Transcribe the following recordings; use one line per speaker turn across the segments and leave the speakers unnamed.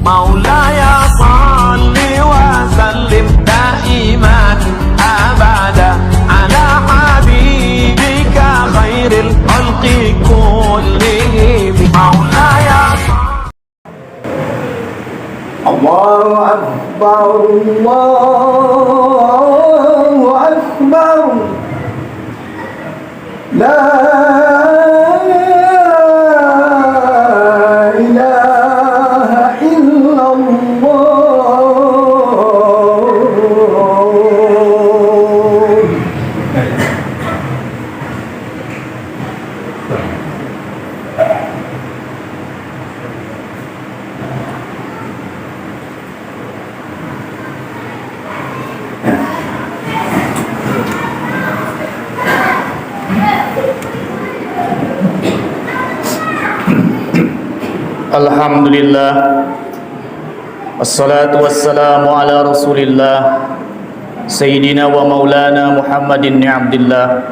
مولاي صل وسلم دائما أبدا على حبيبك خير الخلق كلهم مولاي
الله أكبر الله أكبر لا إله إلا الله.
Alhamdulillah, wassalatu wassalamu ala rasulillah Sayyidina wa maulana Muhammadin ni abdillah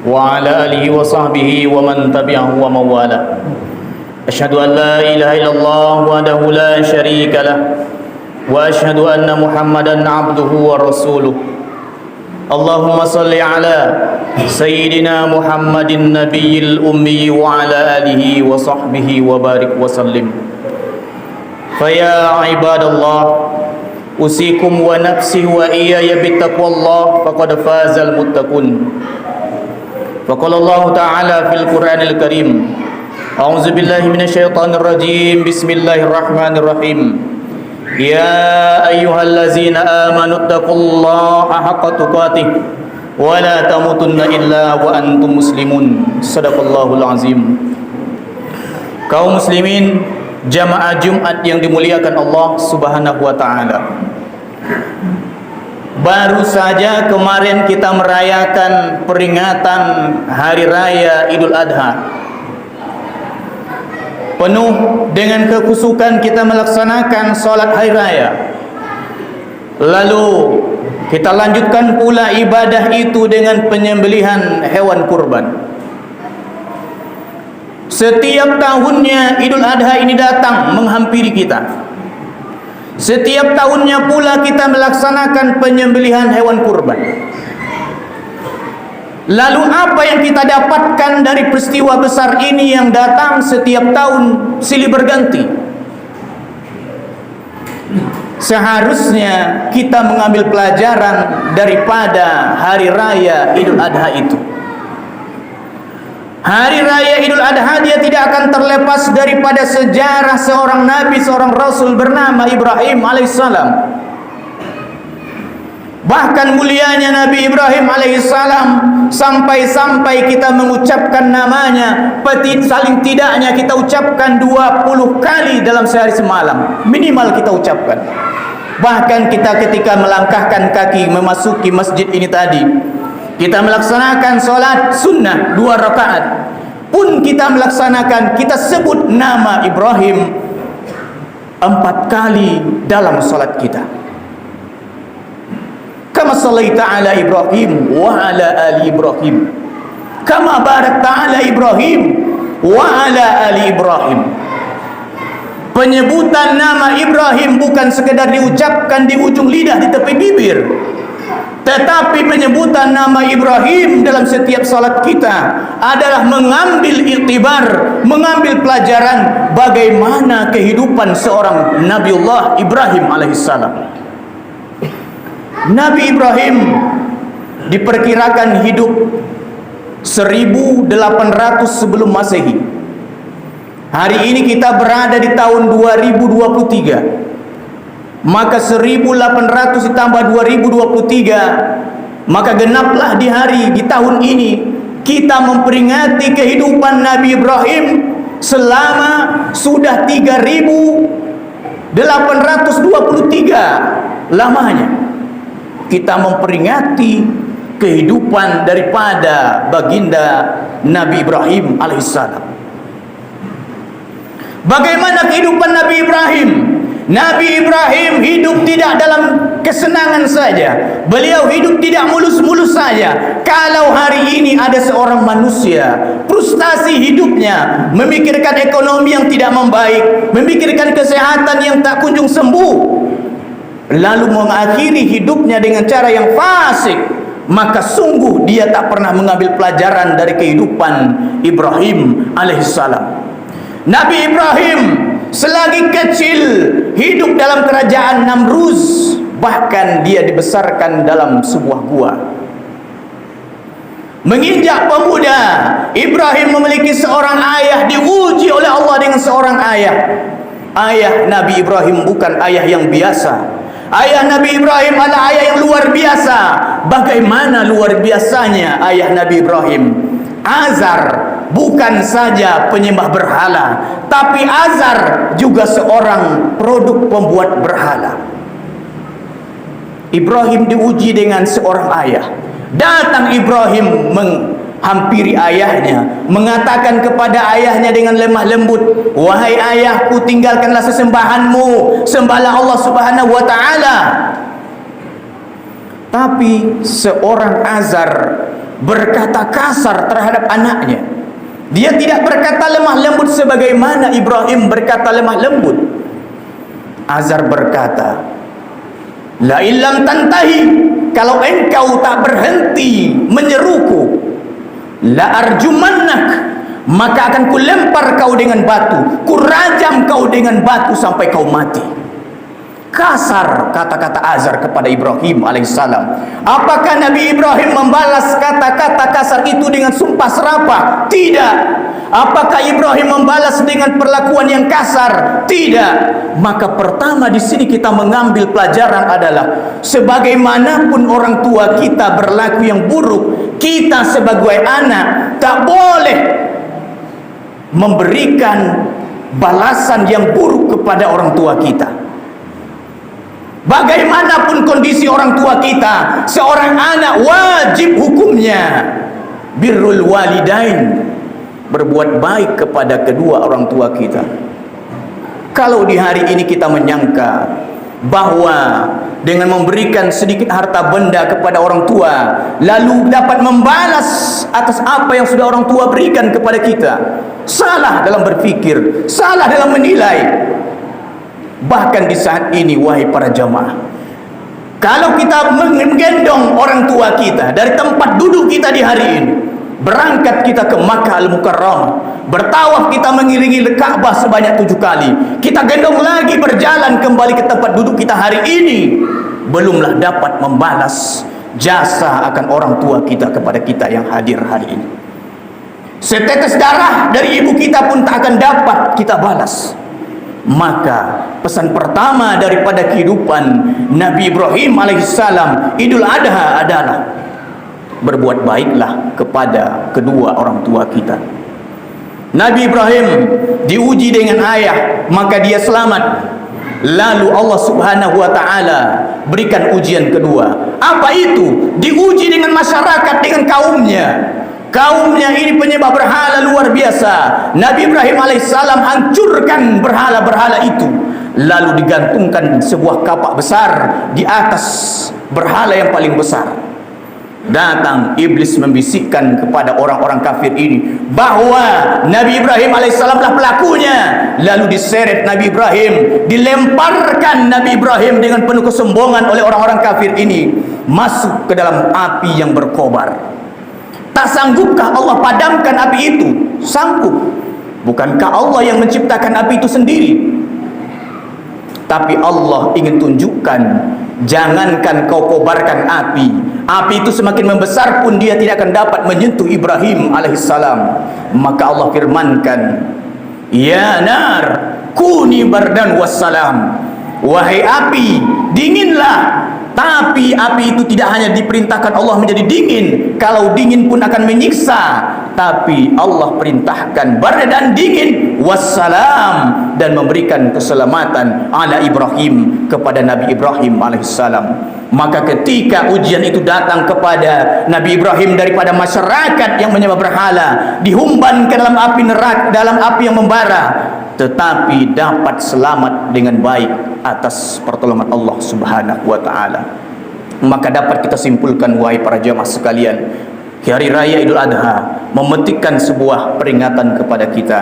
wa ala alihi wa sahbihi wa man tabi'ahu wa mawala. Ashhadu an la ilaha illallah wahdahu la syarika lah wa ashhadu anna Muhammadan abduhu wa rasuluh. Allahumma salli ala Sayyidina Muhammadin Nabiyil Ummi wa ala alihi wa sahbihi wa barik wa sallim. Faya ibadallah, usikum wa nafsi wa iyaya bittaqwallah faqad fazal muttaqun. Faqala Allah Ta'ala fil Qur'anil Karim, a'udzu billahi minasyaitonir rajim, bismillahirrahmanirrahim. Ya ayyuhallazina amanu taqullaha haqqa tuqatih wa la tamutunna illa wa antum muslimun. Shadaqallahul azim. Kaum muslimin, jamaah Jumat yang dimuliakan Allah Subhanahu wa taala. Baru saja kemarin kita merayakan peringatan hari raya Idul Adha. Penuh dengan kekhusukan kita melaksanakan solat hari raya. Lalu kita lanjutkan pula ibadah itu dengan penyembelihan hewan kurban. Setiap tahunnya Idul Adha ini datang menghampiri kita. Setiap tahunnya pula kita melaksanakan penyembelihan hewan kurban. Lalu apa yang kita dapatkan dari peristiwa besar ini yang datang setiap tahun silih berganti? Seharusnya kita mengambil pelajaran daripada hari raya Idul Adha itu. Hari raya Idul Adha dia tidak akan terlepas daripada sejarah seorang nabi, seorang rasul bernama Ibrahim alaihissalam. Bahkan mulianya Nabi Ibrahim alaihissalam sampai-sampai kita mengucapkan namanya, saling tidaknya kita ucapkan 20 kali dalam sehari semalam, minimal kita ucapkan. Bahkan kita ketika melangkahkan kaki memasuki masjid ini tadi, kita melaksanakan solat sunnah 2 rakaat pun kita melaksanakan, kita sebut nama Ibrahim 4 kali dalam solat kita. Kama sallaita ala Ibrahim wa ala ali Ibrahim, kama barakta ala Ibrahim wa ala ali Ibrahim. Penyebutan nama Ibrahim bukan sekedar diucapkan di ujung lidah, di tepi bibir, tetapi penyebutan nama Ibrahim dalam setiap salat kita adalah mengambil iktibar, mengambil pelajaran bagaimana kehidupan seorang Nabiullah Ibrahim alaihissalam. Nabi Ibrahim diperkirakan hidup 1800 sebelum Masehi. Hari ini kita berada di tahun 2023. Maka 1800 ditambah 2023, maka genaplah di tahun ini kita memperingati kehidupan Nabi Ibrahim selama sudah 3823 lamanya. Kita memperingati kehidupan daripada baginda Nabi Ibrahim alaihissalam. Bagaimana kehidupan Nabi Ibrahim? Nabi Ibrahim hidup tidak dalam kesenangan saja. Beliau hidup tidak mulus-mulus saja. Kalau hari ini ada seorang manusia frustasi hidupnya, memikirkan ekonomi yang tidak membaik, memikirkan kesehatan yang tak kunjung sembuh, lalu mengakhiri hidupnya dengan cara yang fasik, maka sungguh dia tak pernah mengambil pelajaran dari kehidupan Ibrahim alaihissalam. Nabi Ibrahim selagi kecil hidup dalam kerajaan Namruz, bahkan dia dibesarkan dalam sebuah gua. Menginjak pemuda, Ibrahim memiliki seorang ayah, diuji oleh Allah dengan seorang ayah. Ayah Nabi Ibrahim bukan ayah yang biasa. Ayah Nabi Ibrahim adalah ayah yang luar biasa. Bagaimana luar biasanya ayah Nabi Ibrahim? Azar bukan saja penyembah berhala, tapi Azar juga seorang produk pembuat berhala. Ibrahim diuji dengan seorang ayah. Datang Ibrahim menghampiri ayahnya, mengatakan kepada ayahnya dengan lemah lembut, "Wahai ayahku, tinggalkanlah sesembahanmu, sembahlah Allah Subhanahu wa taala." Tapi seorang Azar berkata kasar terhadap anaknya. Dia tidak berkata lemah lembut sebagaimana Ibrahim berkata lemah lembut. Azar berkata, "La illam tantahi, kalau engkau tak berhenti menyeruku, la arjumannak, maka akan kulempar kau dengan batu, kurajam kau dengan batu sampai kau mati." Kasar kata-kata Azar kepada Ibrahim alaihissalam. Apakah Nabi Ibrahim membalas kata-kata kasar itu dengan sumpah serapah? Tidak. Apakah Ibrahim membalas dengan perlakuan yang kasar? Tidak. Maka pertama di sini kita mengambil pelajaran adalah, sebagaimanapun orang tua kita berlaku yang buruk, kita sebagai anak tak boleh memberikan balasan yang buruk kepada orang tua kita. Bagaimanapun kondisi orang tua kita, seorang anak wajib hukumnya birrul walidain, berbuat baik kepada kedua orang tua kita. Kalau di hari ini kita menyangka bahwa dengan memberikan sedikit harta benda kepada orang tua lalu dapat membalas atas apa yang sudah orang tua berikan kepada kita, salah dalam berpikir, salah dalam menilai. Bahkan di saat ini, wahai para jamaah, kalau kita menggendong orang tua kita dari tempat duduk kita di hari ini, berangkat kita ke Makkah Al-Mukarramah, bertawaf kita mengiringi Ka'bah sebanyak 7 kali, kita gendong lagi berjalan kembali ke tempat duduk kita hari ini, belumlah dapat membalas jasa akan orang tua kita kepada kita yang hadir hari ini. Setetes darah dari ibu kita pun tak akan dapat kita balas. Maka pesan pertama daripada kehidupan Nabi Ibrahim alaihissalam Idul Adha adalah berbuat baiklah kepada kedua orang tua kita. Nabi Ibrahim diuji dengan ayah, maka dia selamat. Lalu Allah Subhanahu wa taala berikan ujian kedua. Apa itu? Diuji dengan masyarakat, dengan kaumnya. Kaumnya ini penyembah berhala luar biasa. Nabi Ibrahim alaihissalam hancurkan berhala-berhala itu, lalu digantungkan sebuah kapak besar di atas berhala yang paling besar. Datang iblis membisikkan kepada orang-orang kafir ini bahwa Nabi Ibrahim alaihissalamlah pelakunya. Lalu diseret Nabi Ibrahim, dilemparkan Nabi Ibrahim dengan penuh kesombongan oleh orang-orang kafir ini masuk ke dalam api yang berkobar. Tak sanggupkah Allah padamkan api itu? Sanggup. Bukankah Allah yang menciptakan api itu sendiri? Tapi Allah ingin tunjukkan, jangankan kau kobarkan api, api itu semakin membesar pun dia tidak akan dapat menyentuh Ibrahim alaihissalam. Maka Allah firmankan, "Ya nar, kuni bardan wassalam." Wahai api, dinginlah. Tapi api itu tidak hanya diperintahkan Allah menjadi dingin, kalau dingin pun akan menyiksa, tapi Allah perintahkan bardan dingin wassalam, dan memberikan keselamatan ala Ibrahim, kepada Nabi Ibrahim alaihissalam. Maka ketika ujian itu datang kepada Nabi Ibrahim daripada masyarakat yang menyembah berhala, dihumban ke dalam api neraka, dalam api yang membara, tetapi dapat selamat dengan baik. atas pertolongan Allah Subhanahu wa taala. Maka dapat kita simpulkan, wahai para jamaah sekalian, Hari Raya Idul Adha memetikkan sebuah peringatan kepada kita.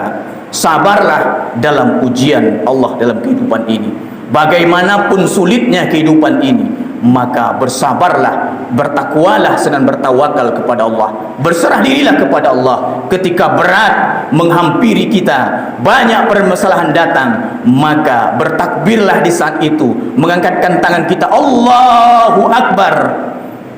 Sabarlah dalam ujian Allah dalam kehidupan ini. Bagaimanapun sulitnya kehidupan ini, maka bersabarlah, bertakwalah dan bertawakal kepada Allah. Berserah dirilah kepada Allah. Ketika berat menghampiri kita, banyak permasalahan datang, maka bertakbirlah di saat itu, mengangkatkan tangan kita, Allahu Akbar.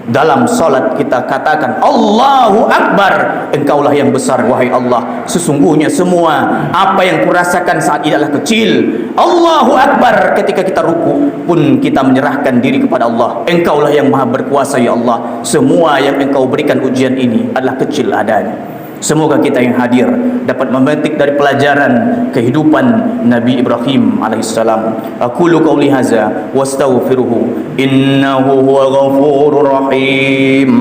Dalam salat kita katakan, Allahu Akbar, Engkaulah yang besar wahai Allah. Sesungguhnya semua apa yang kurasakan saat ini adalah kecil. Allahu Akbar. Ketika kita ruku pun kita menyerahkan diri kepada Allah. Engkaulah yang maha berkuasa ya Allah. Semua yang Engkau berikan ujian ini adalah kecil adanya. Semoga kita yang hadir dapat memetik dari pelajaran kehidupan Nabi Ibrahim alaihissalam. Aqulu qauli hadza wastaghfiruhu innahu huwal ghafurur rahim.